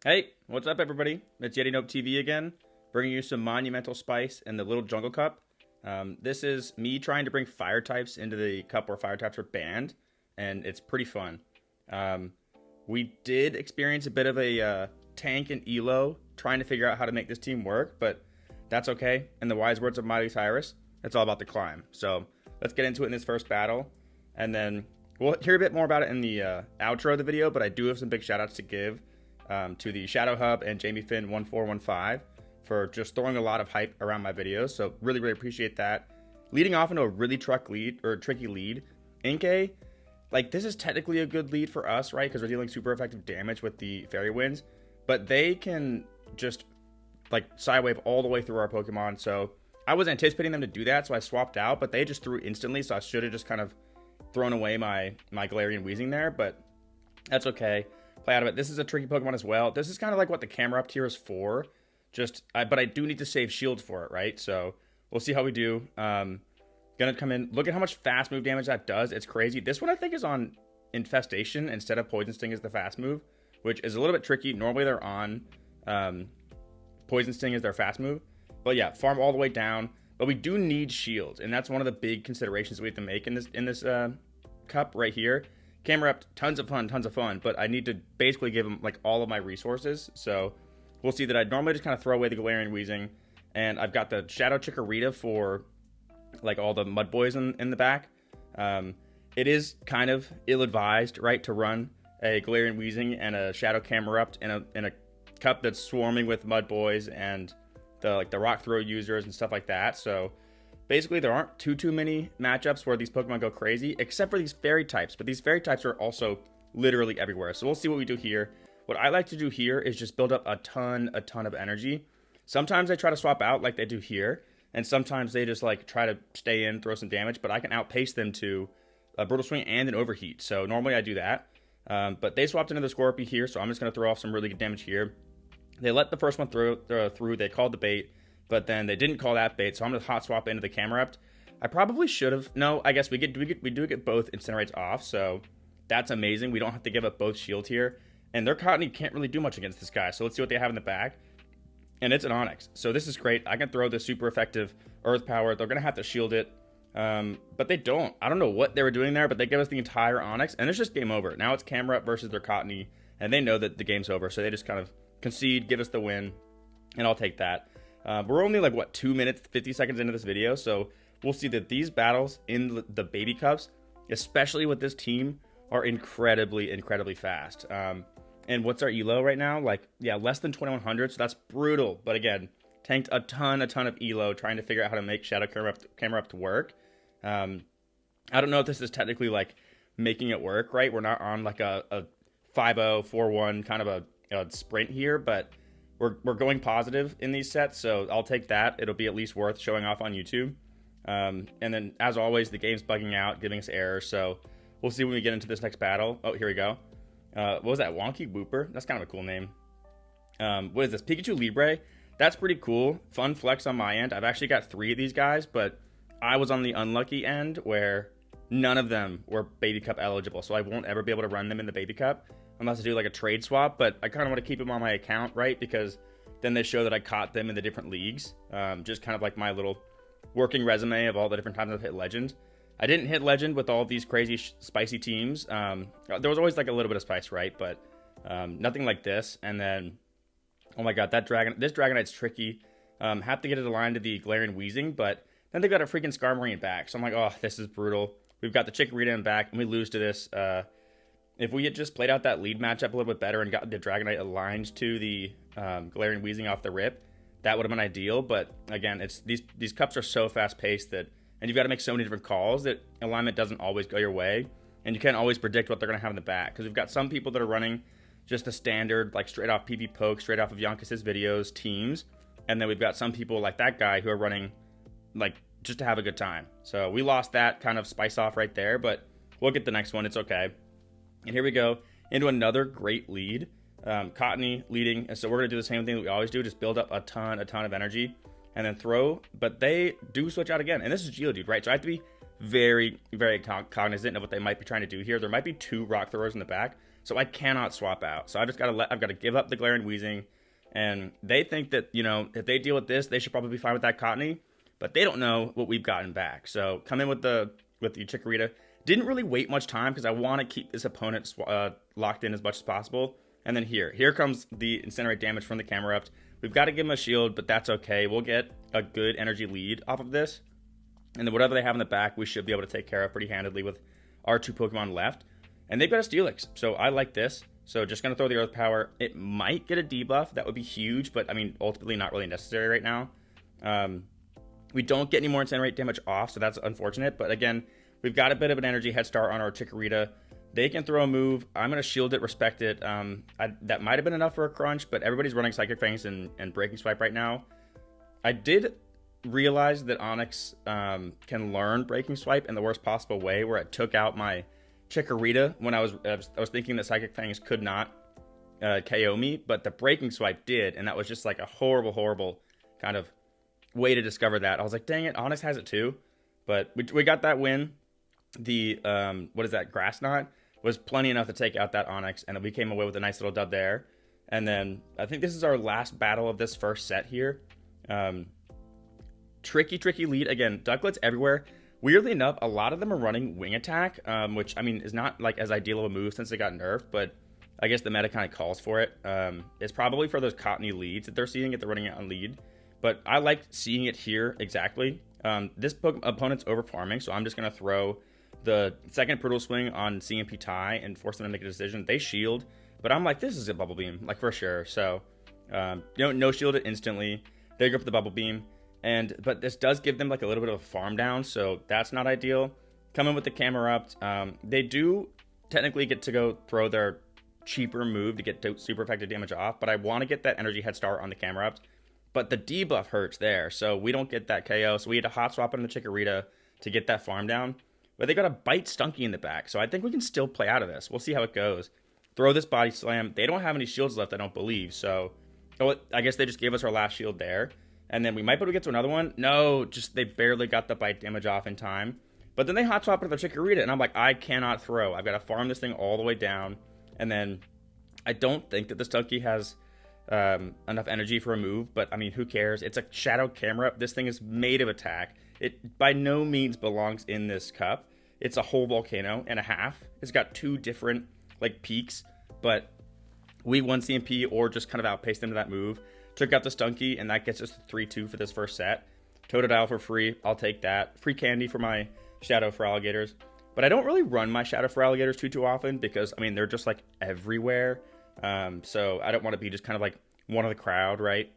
Hey, what's up, everybody? It's Yeti Nope TV again, bringing you some monumental spice in the little jungle cup. This is me trying to bring fire types into the cup where fire types are banned, and it's pretty fun. Um, we did experience a bit of a tank and elo trying to figure out how to make this team work, but that's okay. In the wise words of Miley Cyrus, it's all about the climb. So let's get into it in this first battle, and then we'll hear a bit more about it in the outro of the video, but I do have some big shout outs to give to the Shadow Hub and Jamie Finn 1415 for just throwing a lot of hype around my videos. So really appreciate that. Leading off into a really tricky lead. Inkay, like this is technically a good lead for us, right? Because we're dealing super effective damage with the Fairy Winds, but they can just like sidewave all the way through our Pokemon. So I was anticipating them to do that, so I swapped out, but they just threw instantly. So I should have just kind of thrown away my Galarian Weezing there, but that's okay. Play out of it. This is a tricky Pokemon as well. This is kind of like what the Camerupt here is for. But I do need to save shields for it, right? So we'll see how we do. Gonna come in. Look at how much fast move damage that does. It's crazy. This one I think is on Infestation instead of Poison Sting is the fast move, which is a little bit tricky. Normally they're on Poison Sting is their fast move. But yeah, farm all the way down. But we do need shields, and that's one of the big considerations we have to make in this cup right here. Camerupt, tons of fun, but I need to basically give him like all of my resources. So we'll see that I normally just kind of throw away the Galarian Weezing, and I've got the Shadow Chikorita for like all the mud boys in the back. It is kind of ill-advised, right, to run a Galarian Weezing and a Shadow Camerupt in a cup that's swarming with mud boys and the rock throw users and stuff like that. So basically, there aren't too many matchups where these Pokemon go crazy, except for these fairy types. But these fairy types are also literally everywhere. So we'll see what we do here. What I like to do here is just build up a ton of energy. Sometimes I try to swap out like they do here, and sometimes they just like try to stay in, throw some damage, but I can outpace them to a Brutal Swing and an Overheat. So normally I do that. But they swapped into the Scorpy here, so I'm just going to throw off some really good damage here. They let the first one through. They called the bait, but then they didn't call that bait, so I'm going to hot swap into the Camerupt. I probably should have. No, I guess we do get both Incinerates off, so that's amazing. We don't have to give up both shields here. And their Cottonee can't really do much against this guy, so let's see what they have in the back. And it's an Onix, so this is great. I can throw the super effective Earth Power. They're going to have to shield it, but they don't. I don't know what they were doing there, but they give us the entire Onix, and it's just game over. Now it's Camerupt versus their Cottonee, and they know that the game's over, so they just kind of concede, give us the win, and I'll take that. We're only like, what, 2 minutes, 50 seconds into this video, so we'll see that these battles in the baby cups, especially with this team, are incredibly fast. And what's our elo right now? Like, yeah, less than 2100, so that's brutal. But again, tanked a ton of elo trying to figure out how to make Shadow Camerupt work. I don't know if this is technically like making it work, right? We're not on like a 5-0, 4-1 kind of a sprint here, but we're going positive in these sets, so I'll take that. It'll be at least worth showing off on YouTube. And then, as always, the game's bugging out, giving us errors, so we'll see when we get into this next battle. Oh, here we go. What was that? Wonky Wooper? That's kind of a cool name. What is this? Pikachu Libre? That's pretty cool. Fun flex on my end. I've actually got 3 of these guys, but I was on the unlucky end where none of them were Baby Cup eligible, so I won't ever be able to run them in the Baby Cup unless I do like a trade swap, but I kind of want to keep them on my account, right? Because then they show that I caught them in the different leagues. Just kind of like my little working resume of all the different times I've hit Legend. I didn't hit Legend with all these crazy spicy teams. There was always like a little bit of spice, right? But nothing like this. And then, oh my god, this Dragonite's tricky. Have to get it aligned to the Galarian Weezing, but then they've got a freaking Skarmory back. So I'm like, oh, this is brutal. We've got the Chikorita in back, and we lose to this. If we had just played out that lead matchup a little bit better and got the Dragonite aligned to the Galarian Weezing off the rip, that would have been ideal. But again, it's these cups are so fast paced and you've got to make so many different calls that alignment doesn't always go your way, and you can't always predict what they're going to have in the back, because we've got some people that are running just the standard, like straight off PV Poke, straight off of Yonkas's videos, teams, and then we've got some people like that guy who are running like just to have a good time. So we lost that kind of spice off right there, but we'll get the next one. It's okay. And here we go into another great lead. Cottonee leading, and so we're going to do the same thing that we always do, just build up a ton of energy, and then throw, but they do switch out again. And this is Geodude, right? So I have to be very cognizant of what they might be trying to do here. There might be 2 rock throwers in the back, So I cannot swap out. So I've got to give up the glare and wheezing. And they think that, you know, if they deal with this, they should probably be fine with that Cottony. But they don't know what we've gotten back. So come in with the Chikorita. Didn't really wait much time because I want to keep this opponent locked in as much as possible. And then here comes the Incinerate damage from the Camerupt. We've got to give him a shield, but that's okay. We'll get a good energy lead off of this. And then whatever they have in the back, we should be able to take care of pretty handedly with our 2 Pokemon left. And they've got a Steelix, so I like this. So just going to throw the Earth Power. It might get a debuff. That would be huge, but I mean, ultimately not really necessary right now. We don't get any more Incinerate damage off, so that's unfortunate. But again, we've got a bit of an energy head start on our Chikorita. They can throw a move. I'm going to shield it, respect it. That might have been enough for a crunch, but everybody's running Psychic Fangs and Breaking Swipe right now. I did realize that Onix can learn Breaking Swipe in the worst possible way, where it took out my Chikorita when I was thinking that Psychic Fangs could not KO me, but the Breaking Swipe did, and that was just like a horrible kind of way to discover that. I was like, dang it, Onix has it too. But we got that win. The what is that, Grass Knot was plenty enough to take out that Onix, and we came away with a nice little dub there. And then I think this is our last battle of this first set here. Tricky lead again. Ducklets everywhere. Weirdly enough, a lot of them are running Wing Attack, which I mean is not like as ideal of a move since it got nerfed, but I guess the meta kind of calls for it. It's probably for those Cottony leads that they're seeing it. They're running it on lead, but I like seeing it here exactly. This opponent's over farming, so I'm just gonna throw the second Brutal Swing on CMP tie and force them to make a decision. They shield, but I'm like, this is a Bubble Beam, like for sure. So, no shield it instantly. They go up the Bubble Beam, but this does give them like a little bit of a farm down, so that's not ideal. Coming with the Camerupt, they do technically get to go throw their cheaper move to get super effective damage off, but I want to get that energy head start on the Camerupt. But the debuff hurts there, so we don't get that KO. So we had to hot swap on the Chikorita to get that farm down. But they got a Bite Stunky in the back, so I think we can still play out of this. We'll see how it goes. Throw this Body Slam. They don't have any shields left, I don't believe. So I guess they just gave us our last shield there. And then we might be able to get to another one. No, just they barely got the bite damage off in time. But then they hot swap with their Chikorita, and I'm like, I cannot throw. I've got to farm this thing all the way down. And then I don't think that the Stunky has enough energy for a move, but I mean, who cares? It's a Shadow Camerupt. This thing is made of attack. It by no means belongs in this cup. It's a whole volcano and a half. It's got 2 different like peaks, but we won CMP or just kind of outpaced them to that move. Took out the Stunky, and that gets us to 3-2 for this first set. Totodile for free. I'll take that. Free candy for my Shadow for Alligators. But I don't really run my Shadow for Alligators too often because, I mean, they're just like everywhere. So I don't want to be just kind of like one of the crowd, right?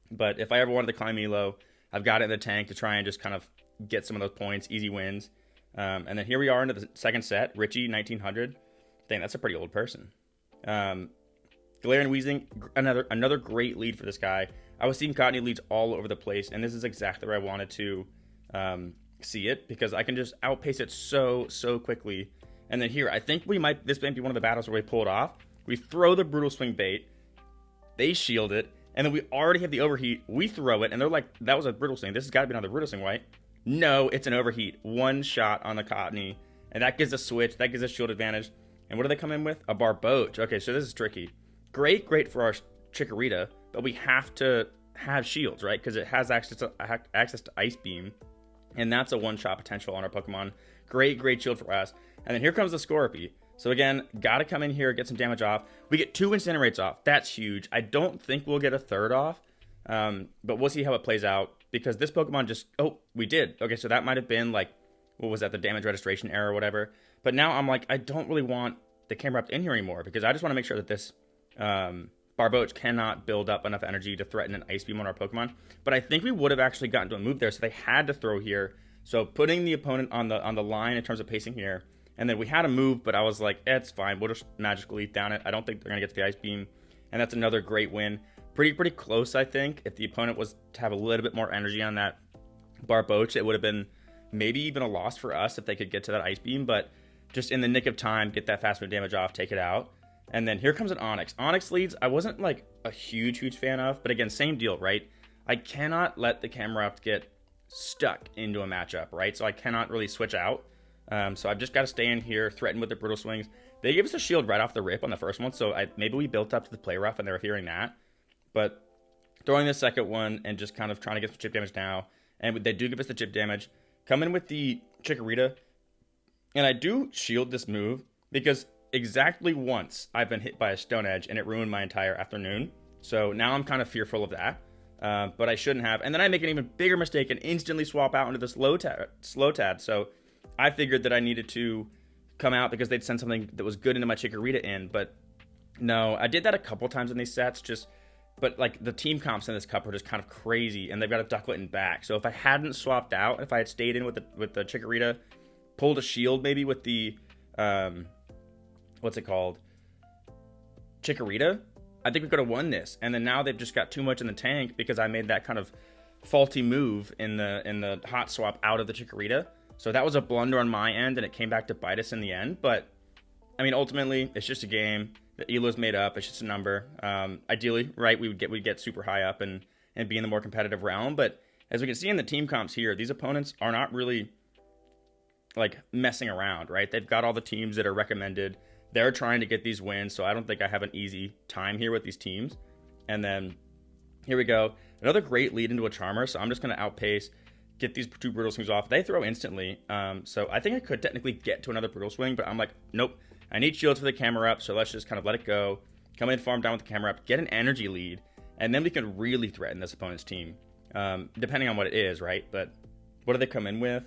But if I ever wanted to climb Elo, I've got it in the tank to try and just kind of get some of those points, easy wins. And then here we are into the second set. Richie, 1900. Dang, that's a pretty old person. Glare and Wheezing, another great lead for this guy. I was seeing Cottony leads all over the place, and this is exactly where I wanted to see it, because I can just outpace it so quickly. And then here, I think this might be one of the battles where we pull it off. We throw the Brutal Swing bait, they shield it, and then we already have the overheat. We throw it, and they're like, that was a Brutal Swing. This has got to be another Brutal Swing, right? No, it's an overheat. One shot on the Cottony, and that gives a switch. That gives us shield advantage. And what do they come in with? A Barboach. Okay, so this is tricky. Great for our Chikorita, but we have to have shields, right? Because it has access to Ice Beam, and that's a one-shot potential on our Pokemon. Great shield for us. And then here comes the Scorpy. So again, gotta come in here, get some damage off. We get 2 Incinerates off. That's huge. I don't think we'll get a third off, but we'll see how it plays out, because this Pokemon just... Oh, we did. Okay, so that might have been like, what was that, the damage registration error or whatever. But now I'm like, I don't really want the Camerupt in here anymore, because I just want to make sure that this Barboach cannot build up enough energy to threaten an Ice Beam on our Pokemon. But I think we would have actually gotten to a move there, so they had to throw here. So putting the opponent on the line in terms of pacing here, and then we had a move, but I was like, it's fine, we'll just magically down it. I don't think they're going to get to the Ice Beam, and that's another great win. Pretty close, I think. If the opponent was to have a little bit more energy on that Barboach, it would have been maybe even a loss for us if they could get to that Ice Beam, but just in the nick of time, get that fast move damage off, take it out. And then here comes an Onix. Onix leads, I wasn't like a huge fan of, but again, same deal, right? I cannot let the Camerupt get stuck into a matchup, right? So I cannot really switch out. So I've just got to stay in here, threaten with the Brutal Swings. They gave us a shield right off the rip on the first one, so maybe we built up to the play rough and they were hearing that. But throwing the second one and just kind of trying to get some chip damage now, and they do give us the chip damage. Come in with the Chikorita, and I do shield this move because exactly once I've been hit by a Stone Edge and it ruined my entire afternoon. So now I'm kind of fearful of that, but I shouldn't have. And then I make an even bigger mistake and instantly swap out into the slow tad. So I figured that I needed to come out because they'd send something that was good into my Chikorita in, but no, I did that a couple times in these sets, but like the team comps in this cup are just kind of crazy, and they've got a Ducklet in back. So if I hadn't swapped out, if I had stayed in with the Chikorita, pulled a shield maybe with the what's it called, Chikorita, I think we could have won this. And then now they've just got too much in the tank because I made that kind of faulty move in the hot swap out of the Chikorita. So that was a blunder on my end, and it came back to bite us in the end. But I mean, ultimately, it's just a game. The ELO's made up. It's just a number. Ideally, right, we'd get super high up and be in the more competitive realm. But as we can see in the team comps here, these opponents are not really like messing around, right? They've got all the teams that are recommended. They're trying to get these wins, so I don't think I have an easy time here with these teams. And then here we go. Another great lead into a Charmer, so I'm just going to outpace, get these two Brutal Swings off. They throw instantly, so I think I could technically get to another Brutal Swing, but I'm like, nope. I need shields for the Camerupt, so let's just kind of let it go. Come in, farm down with the Camerupt, get an energy lead, and then we can really threaten this opponent's team, depending on what it is, right? But what do they come in with?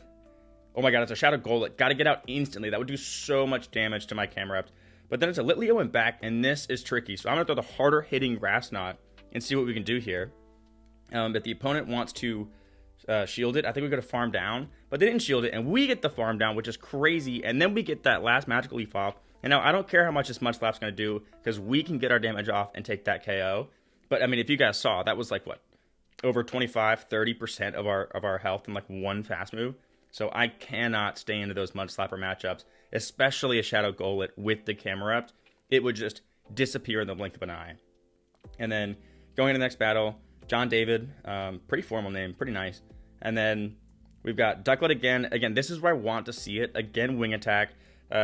Oh my god, it's a Shadow Golett. Got to get out instantly. That would do so much damage to my Camerupt. But then it's a Litleo in back, and this is tricky. So I'm going to throw the harder hitting Grass Knot and see what we can do here. If the opponent wants to shield it, I think we're going to farm down. But they didn't shield it, and we get the farm down, which is crazy. And then we get that last Magical Leaf off. And now I don't care how much this Mud Slap's going to do, because we can get our damage off and take that KO. But I mean, if you guys saw, that was like, what? Over 25-30% of our health in like one fast move. So I cannot stay into those Mud Slapper matchups, especially a Shadow Golett with the Camerupt. It would just disappear in the blink of an eye. And then going into the next battle, John David, pretty formal name, pretty nice. And then we've got Ducklet again. Again, this is where I want to see it. Again, wing attack.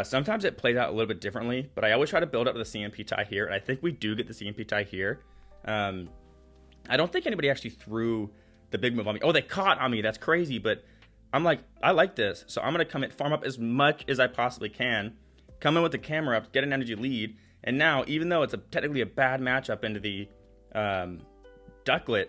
Sometimes it plays out a little bit differently, but I always try to build up to the CMP tie here, and I think we do get the CMP tie here. I don't think anybody actually threw the big move on me. Oh, they caught on me. That's crazy, but I'm like, I like this, so I'm going to come in, farm up as much as I possibly can, come in with the Camerupt, get an energy lead, and now, even though it's technically a bad matchup into the Ducklet,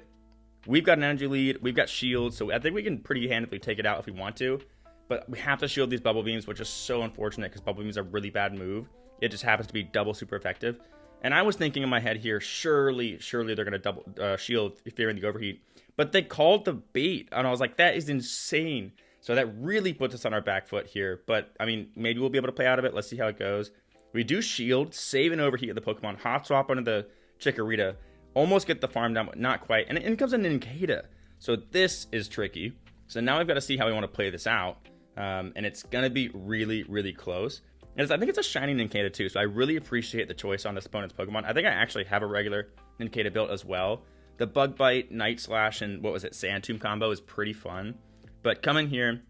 we've got an energy lead, we've got shields, so I think we can pretty handily take it out if we want to, but we have to shield these Bubble Beams, which is so unfortunate because Bubble Beams are a really bad move. It just happens to be double super effective. And I was thinking in my head here, surely they're going to double shield fearing the overheat. But they called the bait, and I was like, that is insane. So that really puts us on our back foot here. But, I mean, maybe we'll be able to play out of it. Let's see how it goes. We do shield, save an overheat of the Pokemon, hot swap onto the Chikorita, almost get the farm down, but not quite. And in comes a Nincada. So this is tricky. So now we've got to see how we want to play this out. And it's going to be really, really close. And I think it's a shiny Nincada too, so I really appreciate the choice on this opponent's Pokemon. I think I actually have a regular Nincada built as well. The Bug Bite, Night Slash, and what was it, Sand Tomb combo is pretty fun. But coming here,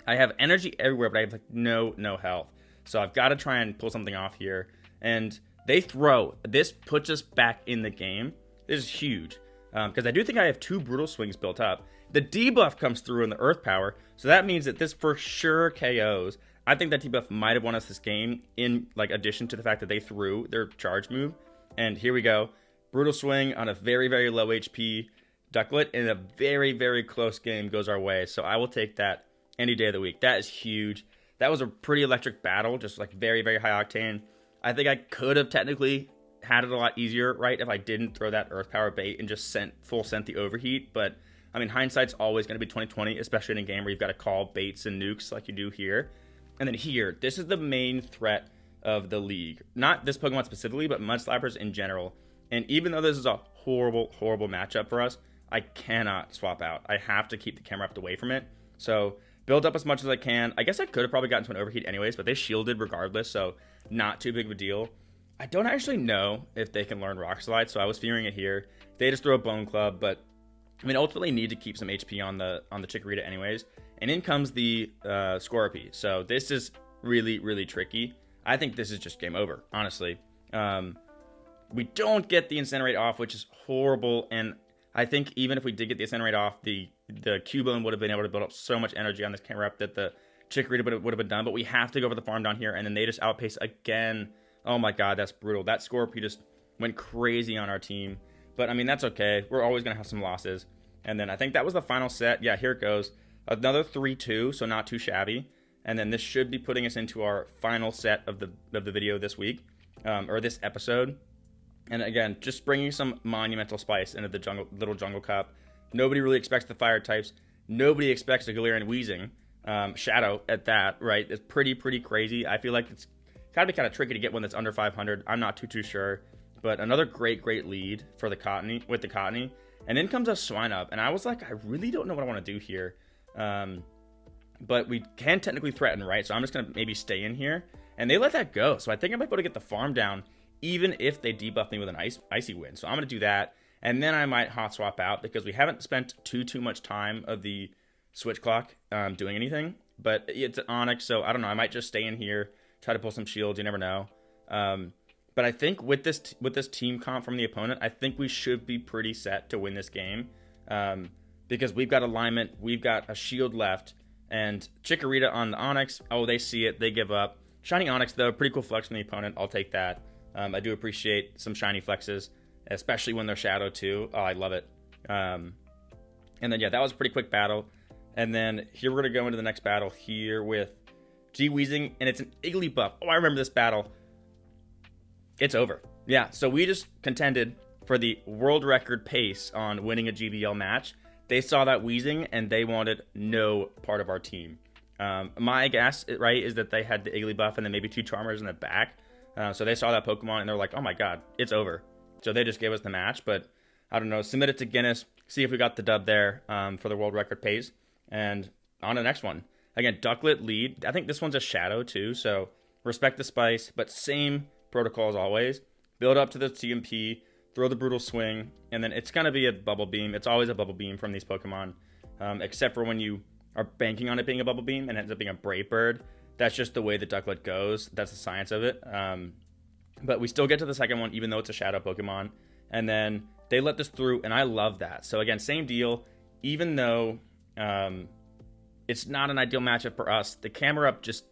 I have energy everywhere, but I have like no health. So I've got to try and pull something off here. And they throw. This puts us back in the game. This is huge. Because I do think I have 2 Brutal Swings built up. The debuff comes through in the Earth Power, so that means that this for sure KOs. I think that debuff might have won us this game in like addition to the fact that they threw their charge move. And here we go. Brutal Swing on a very, very low HP Ducklet in a very, very close game goes our way. So I will take that any day of the week. That is huge. That was a pretty electric battle, just like very, very high octane. I think I could have technically had it a lot easier, right, if I didn't throw that Earth Power bait and just full sent the overheat. But I mean, hindsight's always going to be 20/20, especially in a game where you've got to call baits and nukes like you do here. And then here, this is the main threat of the league. Not this Pokemon specifically, but Mud Slappers in general. And even though this is a horrible, horrible matchup for us, I cannot swap out. I have to keep the Camerupt away from it. So build up as much as I can. I guess I could have probably gotten to an overheat anyways, but they shielded regardless, so not too big of a deal. I don't actually know if they can learn Rock Slide, so I was fearing it here. They just throw a Bone Club, but I mean, ultimately need to keep some HP on the Chikorita anyways. And in comes the Scorpy. So this is really, really tricky. I think this is just game over, honestly. We don't get the Incinerate off, which is horrible, and I think even if we did get the Incinerate off, the Cubone would have been able to build up so much energy on this Camerupt that the Chikorita would have been done, but we have to go for the farm down here, and then they just outpace again. Oh my god, that's brutal. That Scorpio just went crazy on our team, but I mean, that's okay. We're always going to have some losses. And then I think that was the final set. Yeah, here it goes. Another 3-2, so not too shabby. And then this should be putting us into our final set of the video this week, or this episode. And again, just bringing some monumental spice into the little jungle cup. Nobody really expects the fire types. Nobody expects a Galarian Weezing. Shadow at that, right? It's pretty crazy. I feel like it's gotta be kind of tricky to get one that's under 500. I'm not too sure. But another great lead for the Cottony, with the Cottony. And in comes a Swinub. And I was like, I really don't know what I want to do here. But we can technically threaten, right? So I'm just going to maybe stay in here. And they let that go. So I think I might be able to get the farm down, even if they debuff me with an Icy Wind. So I'm going to do that. And then I might hot swap out, because we haven't spent too much time of the switch clock doing anything. But it's an Onix, so I don't know. I might just stay in here, try to pull some shields. You never know. But I think with this team comp from the opponent, I think we should be pretty set to win this game. Because we've got alignment, we've got a shield left, and Chikorita on the Onix, oh, they see it, they give up. Shiny Onix, though, pretty cool flex from the opponent. I'll take that. I do appreciate some shiny flexes, especially when they're Shadow, too. Oh, I love it. And then, yeah, that was a pretty quick battle. And then here we're going to go into the next battle here with G-Weezing, and it's an Igglybuff. Oh, I remember this battle. It's over. Yeah, so we just contended for the world record pace on winning a GBL match. They saw that Weezing, and they wanted no part of our team. My guess, right, is that they had the Igglybuff and then maybe 2 Charmers in the back. So they saw that Pokemon, and they're like, oh my god, it's over. So they just gave us the match, but I don't know, submit it to Guinness, see if we got the dub there for the world record pace, and on to the next one. Again, Ducklet lead. I think this one's a Shadow, too, so respect the spice, but same protocol as always. Build up to the TMP, throw the Brutal Swing, and then it's going to be a Bubble Beam. It's always a Bubble Beam from these Pokemon, except for when you are banking on it being a Bubble Beam and it ends up being a Brave Bird. That's just the way the Ducklet goes. That's the science of it. But we still get to the second one, even though it's a Shadow Pokemon. And then they let this through, and I love that. So again, same deal. Even though it's not an ideal matchup for us, the Camerupt just,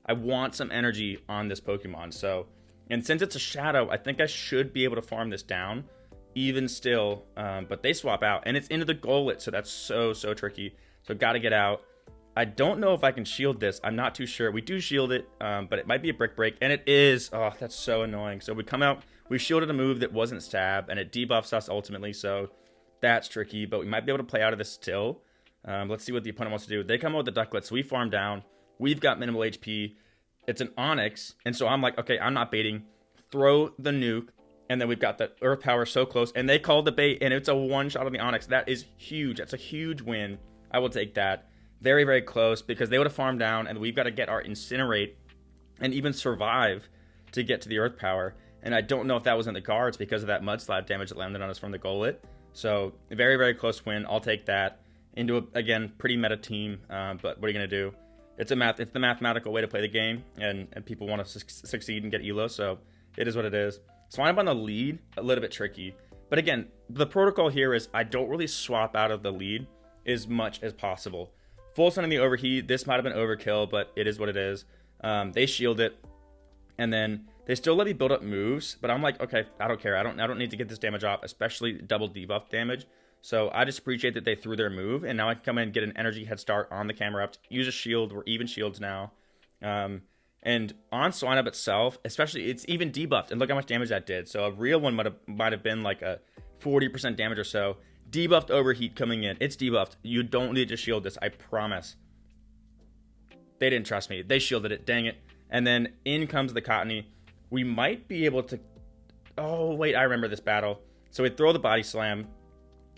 I want some energy on this Pokemon. So, and since it's a Shadow, I think I should be able to farm this down, even still. But they swap out, and it's into the Golett, so that's so tricky. So got to get out. I don't know if I can shield this. I'm not too sure. We do shield it, but it might be a Brick Break, and it is. Oh, that's so annoying. So we come out, we shielded a move that wasn't Stab, and it debuffs us ultimately, so that's tricky, but we might be able to play out of this still. Let's see what the opponent wants to do. They come out with the Ducklet, so we farm down. We've got minimal HP. It's an Onix, and so I'm like, okay, I'm not baiting. Throw the nuke, and then we've got the Earth Power so close, and they called the bait, and it's a one-shot on the Onix. That is huge. That's a huge win. I will take that. Very close, because they would have farmed down, and we've got to get our Incinerate and even survive to get to the Earth Power. And I don't know if that was in the cards because of that Mudslap damage that landed on us from the Golett. So very close win. I'll take that into a, again, pretty meta team. But what are you gonna do? It's the mathematical way to play the game, and people want to succeed and get elo. So it is what it is. Swine on the lead, a little bit tricky. But again, the protocol here is I don't really swap out of the lead as much as possible. Full Sun in the overheat. This might have been overkill, but it is what it is. They shield it, and then they still let me build up moves. But I'm like, okay, I don't care. I don't need to get this damage off, especially double debuff damage. So I just appreciate that they threw their move, and now I can come in and get an energy head start on the Camerupt. Use a shield. We're even shields now. And on Swinub itself, especially, it's even debuffed. And look how much damage that did. So a real one might have been like a 40% damage or so. Debuffed overheat coming in. It's debuffed. You don't need to shield this, I promise. They didn't trust me. They shielded it. Dang it. And then in comes the Cottony. We might be able to... Oh, wait. I remember this battle. So we throw the Body Slam.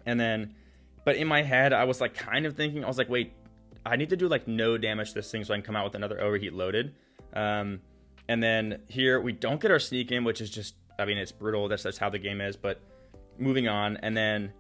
And then... But in my head, I was like kind of thinking... I was like, wait. I need to do like no damage to this thing so I can come out with another overheat loaded. And then here we don't get our sneak in, which is just... I mean, it's brutal. That's how the game is. But moving on. And then...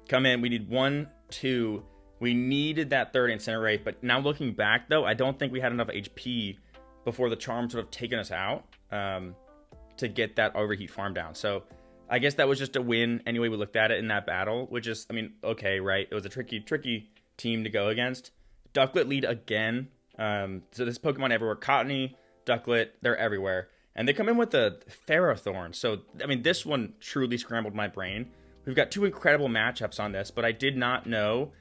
Come in, we need 1, 2. We needed that third Incinerate, but now looking back, though, I don't think we had enough HP before the charms would have taken us out to get that overheat farm down. So I guess that was just a win anyway we looked at it in that battle, which is, I mean, okay, right? It was a tricky team to go against. Ducklet lead again. So this Pokemon everywhere. Cottony, Ducklet, they're everywhere. And they come in with the Ferrothorn. So, I mean, this one truly scrambled my brain. We've got two incredible matchups on this, but I did not know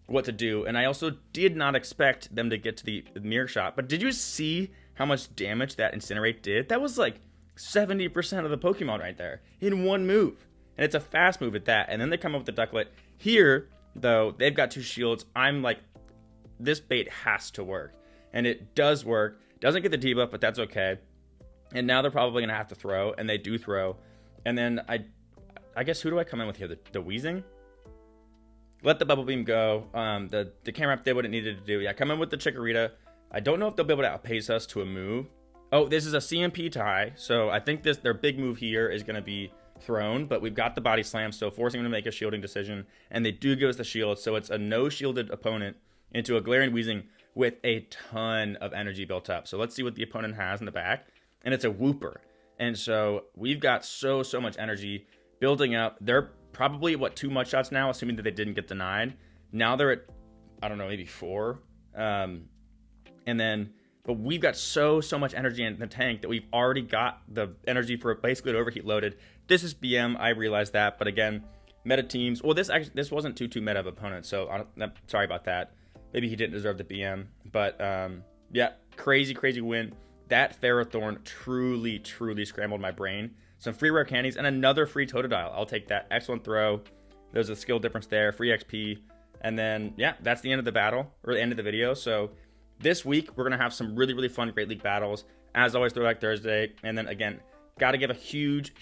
what to do. And I also did not expect them to get to the mirror shot. But did you see how much damage that Incinerate did? That was like 70% of the Pokemon right there in one move. And it's a fast move at that. And then they come up with the Ducklet. Here, though, they've got two shields. I'm like, this bait has to work. And it does work. Doesn't get the debuff, but that's okay. And now they're probably going to have to throw, and they do throw. And then I guess, who do I come in with here? The Weezing? Let the Bubble Beam go. The Camerupt did what it needed to do. Yeah, come in with the Chikorita. I don't know if they'll be able to outpace us to a move. Oh, this is a CMP tie. So I think their big move here is going to be thrown, but we've got the Body Slam, so forcing them to make a shielding decision. And they do give us the shield, so it's a no-shielded opponent into a Galarian Weezing with a ton of energy built up. So let's see what the opponent has in the back. And it's a Wooper. And so we've got so much energy building up. They're probably, what, 2 mud shots now, assuming that they didn't get denied. Now they're at, I don't know, maybe 4. But we've got so much energy in the tank that we've already got the energy for basically an overheat loaded. This is BM, I realize that. But again, meta teams, well, this wasn't too meta of opponent, so I'm sorry about that. Maybe he didn't deserve the BM. But yeah, crazy win. That Ferrothorn truly scrambled my brain. Some free rare candies and another free Totodile. I'll take that. Excellent throw. There's a skill difference there. Free XP. And then, yeah, that's the end of the battle, or the end of the video. So this week, we're going to have some really fun Great League battles. As always, Throwback Thursday. And then, again, got to give a huge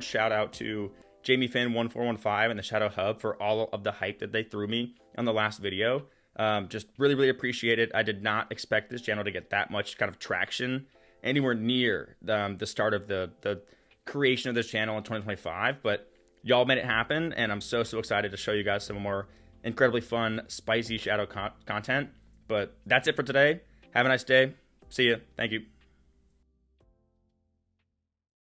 shout out to Jamie Finn 1415 and the Shadow Hub for all of the hype that they threw me on the last video. Just really appreciate it. I did not expect this channel to get that much kind of traction anywhere near the start of the creation of this channel in 2025, but y'all made it happen, and I'm so excited to show you guys some more incredibly fun, spicy Shadow content. But that's it for today. Have a nice day. See ya. Thank you.